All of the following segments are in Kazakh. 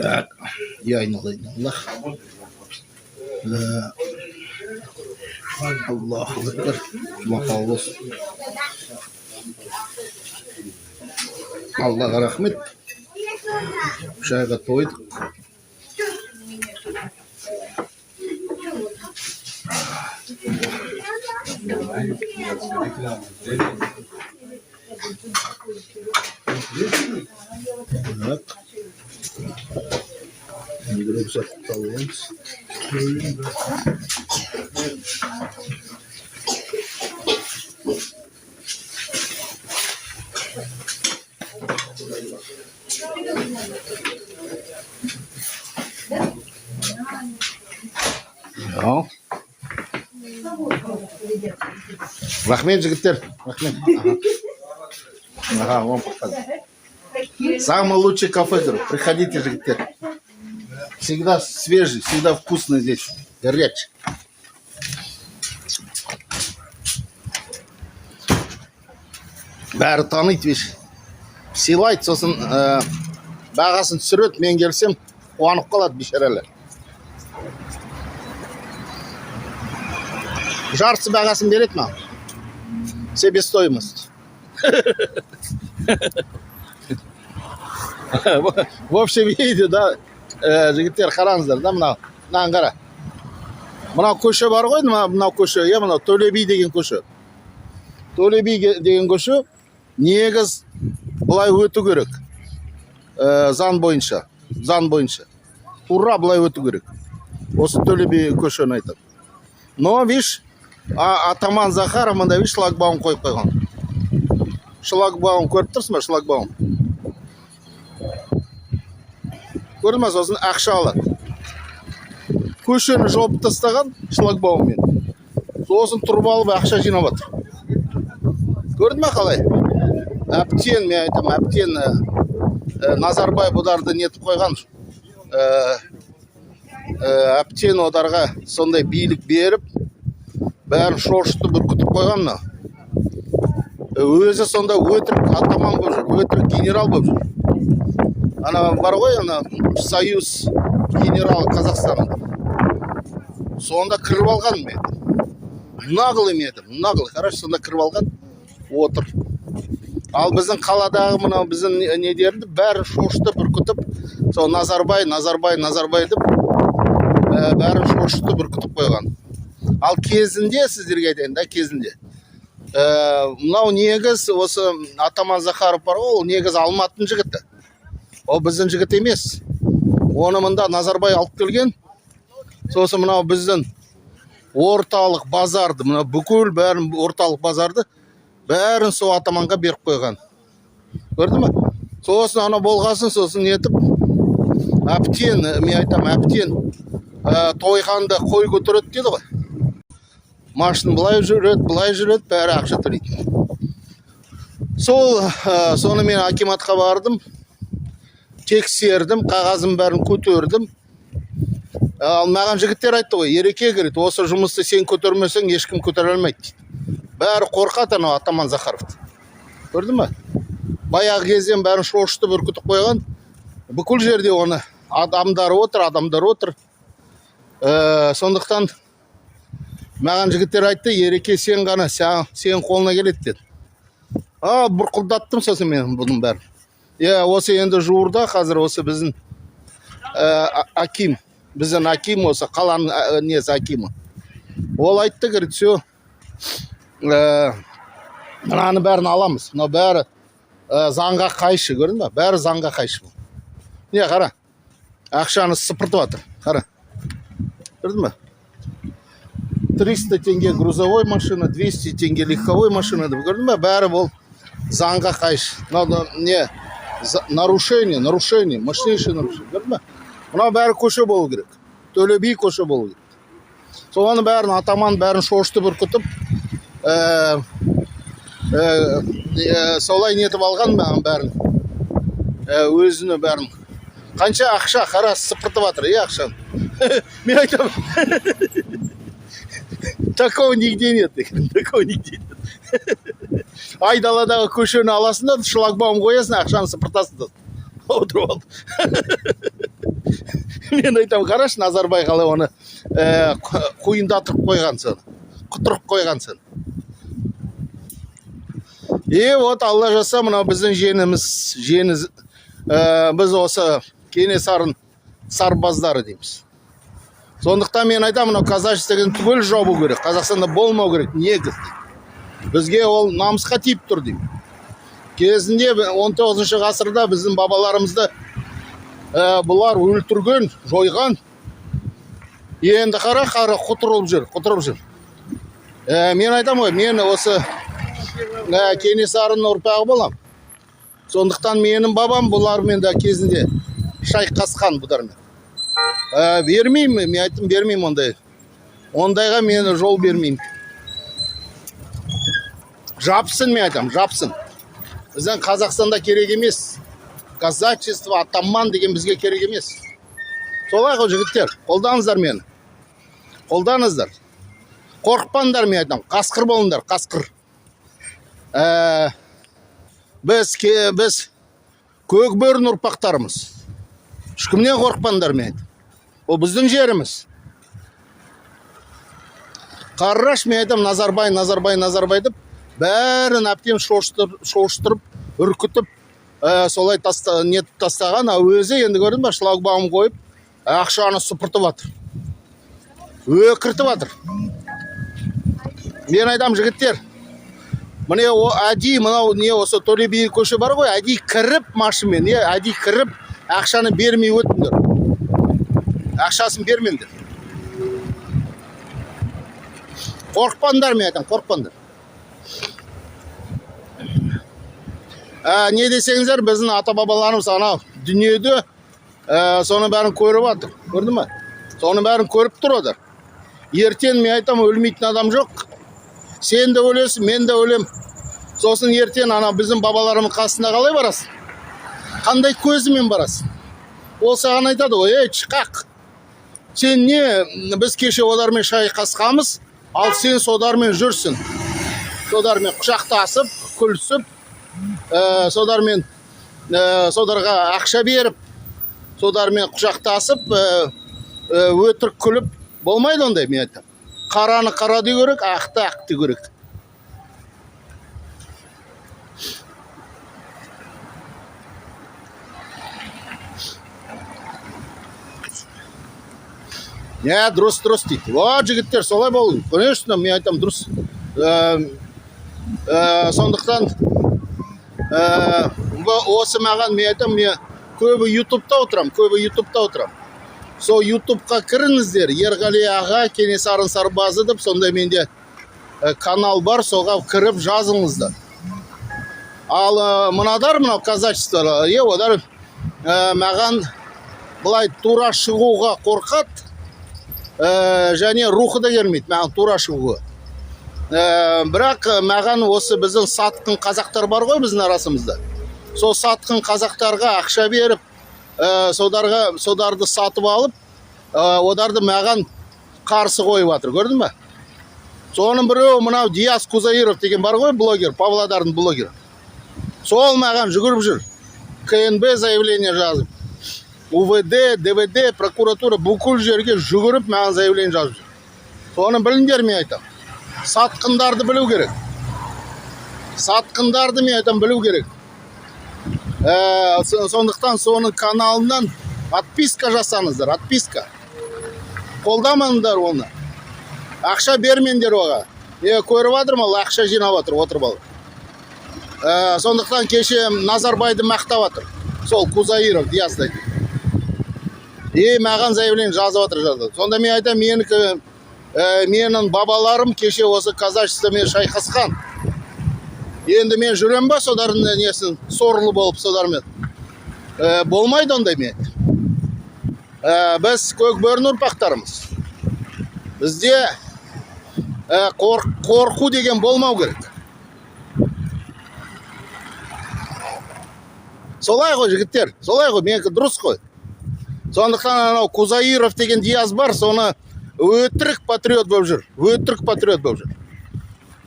Так, я айналайын Аллаху Акбар. Мақал болсын. Аллаға рахмет. Шайға тойдық. Так. Енді ұқсатып қалуымыз. Рахмет, жігіттер. Рахмет. Ага, вам показываю. Самый лучший кафе, приходите, жігіттер. Всегда свежий, всегда вкусный здесь, горячий. Бәрі таниды веш. Сыйлайды, сосын бағасын түсіреді, мен келсем, қуанып қалады бешерелер. Жартысы бағасын береді ма? Себестоимость. В общем, видите, да, жігіттер қараңыздар, да, мынау қара. Мынау көше бар ғой, мынау көше, мынау Төле би деген көше. Төле би деген көше негіз бұлай өту керек. Заң бойынша. Тура бұлай өту керек. Осы Төле би көшені айтады. Но, виш, Атаман Захаров мында виш шлагбаум қойып қойған. Шлагбаум көріп тұрсың ба, шлагбаум? Көрді ма, сосын ақша алады. Көшені жауып тастаған шлагбауммен. Сосын тұрып алып ақша жинап жатыр. Көрді ма қалай? Әптен, мен айтам, әптен Назарбай бұдарды нетіп қойған. Әптен одарға сондай билік беріп, бәрін шошытты бүркітіп қойған. Өзі сонда өтірік атаман болып жүр, өтірік генерал болып жүр. Ана бар ғой, ана Союз генералы Қазақстанның. Сонда кіріп алған мен. Нағыл емеді, нағыл. Қараш, сонда кіріп алған, отыр. Ал біздің қаладағы мынау біздің недерді бәрін шошты бүркітіп, сол Назарбай деп бәрін шошты бүркітіп қойған. Ал кезінде, сіздерге айтайын да, кезінде. Мынау негіз, осы Атаман Захаров бар ғой, ол негіз Алматының жігіті. Ол біздің жігіт емес. Оны мында Назарбай алып келген. Сосын мынау біздің орталық базарды, мынау бүкіл бәрін орталық базарды бәрін сол атаманға беріп қойған. Көрді ме? Сосын ана болғасын, сосын нетіп, әптен, мен айтам, әптен тойғанда қой көтереді деді ғой. Машин былай жүреді, бәрі ақша төлейді. Соны мен акиматқа бардым, тексердім, қағазым бәрін көтердім. Ал маған жігіттер айтты ғой, ереке кереді, осы жұмысты сен көтермесең, ешкім көтере алмайды. Бәрі қорқады анау Атаман Захаровты. Көрді ме? Баяғы кезден бәрін шошты бүркітіп қойған. Бүкіл жерде оны адамдар отыр. Сондықтан маған жігіттер айтты, ереке сен ғана, сен қолына келеді деді. Бұрқылдаттым сосын мен бұның бәрін. Осы енді жуырда қазір осы біздің Аким, біздің Аким осы қаланың несі Акимы. Ол айтты кереді, все, мынаны бәрін аламыз. Мына бәрі заңға қайшы, көрдің ба? Бәрі заңға қайшы. Не, қара, ақшаны сыпыртып жатыр, қара. Көрдің ба? 300 теңге грузовой машина, 200 теңге легковой машина, көрдің ба? Бәрі бұл заңға қайшы. Не, нарушение, мощнейшее нарушение, көрдің ба? Мына бәрі көше болу керек. Төле би көше болу керек. Соны бәрін атаман бәрін шошты бүркітіп, солай нетіп алған бәрін. Өзіні бәрін. Қанша ақша қара сыпыртып жатыр, ақшаны. Мен айтам. Такого нигде нет деген. Такого нигде нет. Айдаладағы көшені аласың да, шлагбаум қоясың, ақшаны сыпыртасың да. Отырып алды. Мен айтам, қарашы, Назарбай қалай оны құйындатып қойғансың, құтырып қойғансың. Вот Алла жаса, мына біздің жеңіз, біз осы Кенесарын сарбаздары дейміз. Сондықтан мен айтам, мына казачествоны түгел жабу керек, Қазақстанда болмау керек, негіз. Бізге ол намысқа тиіп тұр деймін. Кезінде 19 ғасырда біздің бабаларымызды бұлар өлтірген, жойған. Енді қара құтырып жүр. Мен айтам ғой, мен осы Кенесарының ұрпағы болам. Сондықтан менің бабам бұлармен де кезінде шайқасқан бұдармен. Бермеймін, мен айттым, бермеймін ондай. Ондайға мен жол бермеймін. Жапсын, мен айтам, жапсын. Бізден Қазақстанда керек емес. Казачество, атаман деген бізге керек емес. Солай ғой жігіттер, қолданыңыздар мені. Қолданыңыздар. Қорықпаңдар, мен айтам, қасқыр болыңдар, қасқыр. Біз көкбөрін ұрпақтарымыз. Ешкімнен қорықпаңдар, мен айтам. Ол біздің жеріміз. Қараш, мен айтам, Назарбай деп, бәрін әптен шоштырып, үркітіп, солай тастаған, өзі енді көрдің ба, шлагбаум қойып, ақшаны сұпыртып атыр. Өкіртіп атыр. Мен айтам, жігіттер, міне әдей, мынау не осы Төле би көше бар ғой, әдей кіріп машинмен, әдей кіріп, ақшаны бермей өтіңдер. Ақшасын бермеңдер. Қорықпаңдар, мен айтам, қорықпаңдар. Не десеңіздер, біздің ата-бабаларымыз анау дүниеде соны бәрін көріп атыр. Көрді ме? Соны бәрін көріп тұр одар. Ертең мен айтам, өлмейтін адам жоқ. Сен де өлесің, мен де өлем. Сосын ертең ана біздің бабаларымыз қасына қалай барасың? Қандай көзімен барасың? Ол саған айтады ғой, шықақ. Сен не, біз кеше одармен шайқасқамыз, ал сен содармен жүрсің. Содармен құшақтасып, күлсіп, содарға ақша беріп, содармен құшақтасып, өтірік күліп, болмайды ондай, мен айтам. Қараны қара дей көрек, ақты ақты көрек. Дұрыс дейді. Жігіттер, солай болу. Конечно, мен айтам, дұрыс. Сондықтан осы маған мен айтам, мен көбі ютубта отырам. Сол ютубқа кіріңіздер, Ерғали аға Кенесарын сарбазы деп, сонда менде канал бар, соға кіріп жазыңыздар. Ал мынадар, мынау казачестволар, одар маған бұлай тура шығуға қорқат, және рухы да келмейді маған тура шығуға. Бірақ маған осы біздің сатқын қазақтар бар ғой біздің арасымызда. Сол сатқын қазақтарға ақша беріп, содарды сатып алып, одарды маған қарсы қойып жатыр, көрдің ба? Соның біреу мынау Диас Кузаиров деген бар ғой, блогер, Павлодардың блогері. Сол маған жүгіріп жүр. КНБ заявление жазып. УВД, ДВД, прокуратура бүкіл жерге жүгіріп маған заявление жазып жүр. Соны біліңдер, мен айтам. Сатқындарды білу керек. Сатқындарды мен айтам білу керек. Сондықтан соның каналынан отписка жасаңыздар, отписка. Қолдамаңдар оны. Ақша бермеңдер оға. Көріп жатырмын, ол ақша жинап жатыр, отырып алып. Сондықтан кеше Назарбайды мақтап жатыр. Сол Кузаиров, Диастай. Маған заявление жазып жатыр. Сонда мен айтам, менің бабаларым кеше осы казачествомен шайқасқан. Енді мен жүрем ба содардың несін сорлы болып содармен? Болмайды ондай мен. Біз көкбөрін ұрпақтарымыз. Бізде қорқу деген болмау керек. Солай ғой жігіттер, солай ғой, менікі дұрыс қой. Сондықтан анау Кузаиров деген Диас бар, соны өтірік патриот болып жүр. Өтірік патриот болып жүр.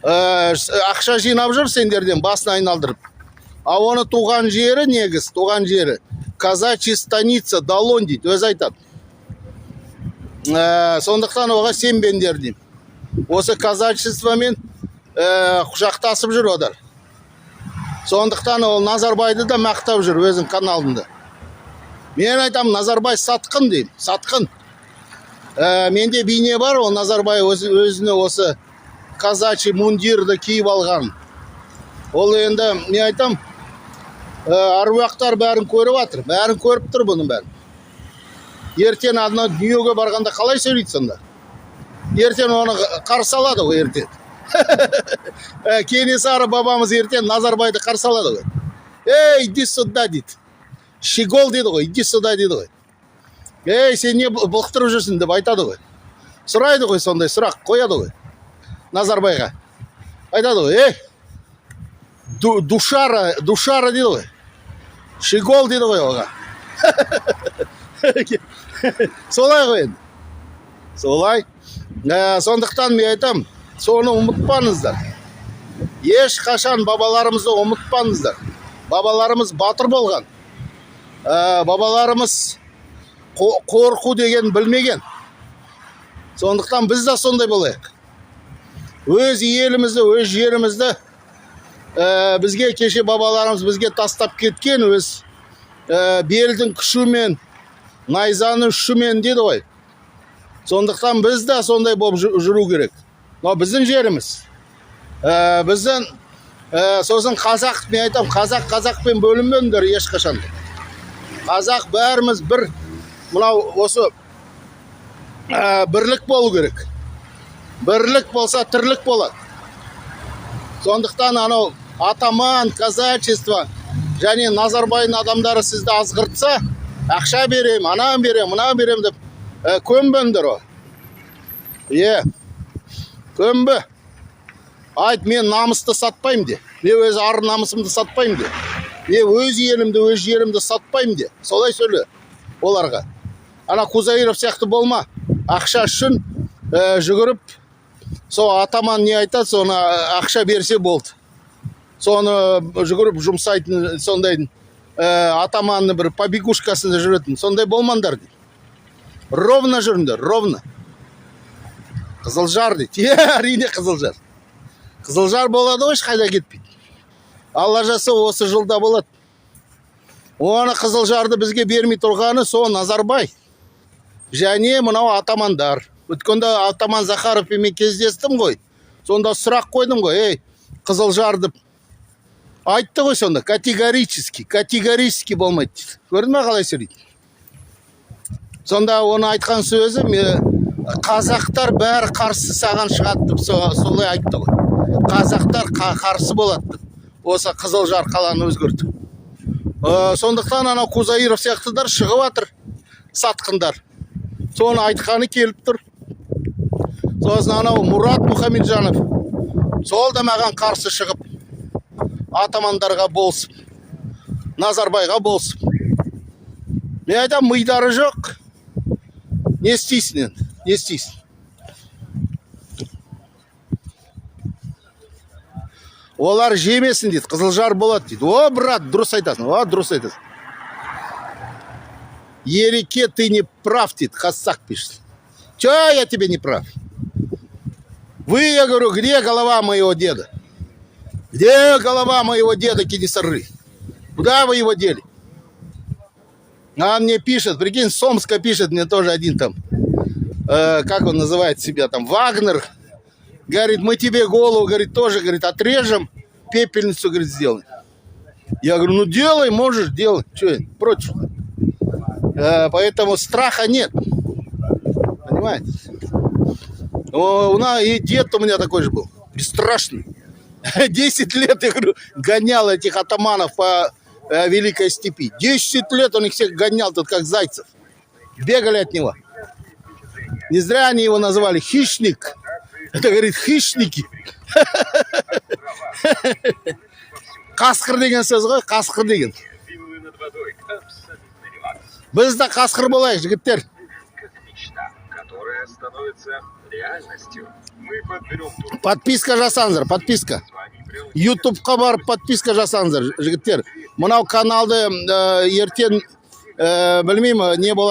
Ақша жинап жүр сендерден басын айналдырып. А оны туған жері негіз, туған жері. Казачья станица, Долонь дейді, өзі айтады. Сондықтан оға сенбеңдер деймін. Осы казачествомен құшақтасып жүр одар. Сондықтан ол Назарбайды да мақтап жүр өзің каналында. Мен айтам, Назарбай сатқын деймін, сатқын. Менде бейне бар, ол Назарбай өзіне осы казачий мундирді киіп алған. Ол енді, мен айтам, аруақтар бәрін көріп атыр, бәрін көріп тұр бұның бәрін. Ертең адына дүниеге барғанда қалай сөйлейді сонда? Ертең оны қарсы алады ғой ертең. Кенесары бабамыз ертең Назарбайды қарсы алады ғой. Иди сюда дейді. Щегол дейді ғой, иди сюда дейді ғой. Сен не бұлықтырып жүрсің деп айтады ғой. Сұрайды ғой сондай сұрақ, қояды ғой Назарбайға. Айтады ғой, душара дейді ғой. Щегол дейді ғой оға. Солай ғой енді. Солай. Сондықтан мен айтам, соны ұмытпаңыздар. Ешқашан бабаларымызды ұмытпаңыздар. Бабаларымыз батыр болған. Бабаларымыз қорқу деген білмеген. Сондықтан біз де сондай болайық. Өз елімізді, өз жерімізді бізге кеше бабаларымыз бізге тастап кеткен, өз белдің күшімен, найзаның ұшымен дейді ғой. Сондықтан біз де сондай болып жүру керек. Но біздің жеріміз. Біздің сосын қазақ, мен айтам, қазақпен бөлінбеңдер ешқашан. Қазақ бәріміз бір, мынау осы бірлік болу керек. Бірлік болса тірлік болады. Сондықтан анау атаман, казачество және Назарбайдың адамдары сізді азғыртса, ақша берем, анан берем, мынан берем деп көнбеңдер о. Көнбе. Айт, мен намысты сатпайым де. Мен өз ар намысымды сатпайым де. Мен өз елімді, өз жерімді сатпайым де. Солай сөйле оларға. Ана Кузаиров сияқты болма. Ақша үшін жүгіріп, сол атаман не айтады, соны ақша берсе болды. Соны жүгіріп жұмсайтын, сондай атаманны бір побегушкасында жүретін. Сондай болмаңдар дейді. Ровно жүріңдер, ровно. Қызылжар дейді. Әрине Қызылжар. Қызылжар болады ғой, ешқайда кетпейді. Алла жаса осы жылда болады. Оны Қызылжарды бізге бермей тұрғаны сол Назарбай. Және мынау атамандар. Өткенде атаман Захаровпен кездестім ғой. Сонда сұрақ қойдым ғой, Қызылжар деп. Айтты ғой сонда, категорически болмайды дейді. Көрдің ме қалай сөйлейді? Сонда оны айтқан сөзі, қазақтар бәрі қарсы саған шығады деп солай айтты ғой. Қазақтар қарсы болады деп. Осы Қызылжар қаланы өзгерді. Сондықтан анау Кузаиров сияқтыдар шығып атыр, сатқындар. Соны айтқаны келіп тұр. Сосын анау Мұрат Мұхамеджанов сол да маған қарсы шығып, атамандарға болсып, Назарбайға болсып. Мен айтам, мидары жоқ. Не істейсің енді? Не істейсің? Олар жемесін дейді, Қызылжар болады дейді. О, брат, дұрыс айтасың, дұрыс айтасың. Ереке, ты не прав, дейді, Хасак пишет. Чё я тебе не прав? Я говорю, где голова моего деда? Где голова моего деда Кенесары? Куда вы его дели? А он мне пишет, прикинь, с Омска пишет мне тоже один там, как он называет себя там, Вагнер. Говорит, мы тебе голову, говорит, тоже, говорит, отрежем, пепельницу, говорит, сделаем. Я говорю, ну делай, можешь, делай. Что, против? Поэтому страха нет. Понимаете? И дед у меня такой же был, бесстрашный. 10 лет, я говорю, гонял этих атаманов по Великой степи. 10 лет он их всех гонял, тут как зайцев. Бегали от него. Не зря они его назвали хищник. Это, говорит, хищники. Қасқыр деген сөз ғой, қасқыр деген. Біз де қасқыр болайық, жігіттер. которая становится реальностью. Мы подберем тур Подписка жасаңыздар, подписка. с вами прямо YouTube'қа барып подписка жасаңыздар, жігіттер. Мынау каналды ертең білмеймін не болады.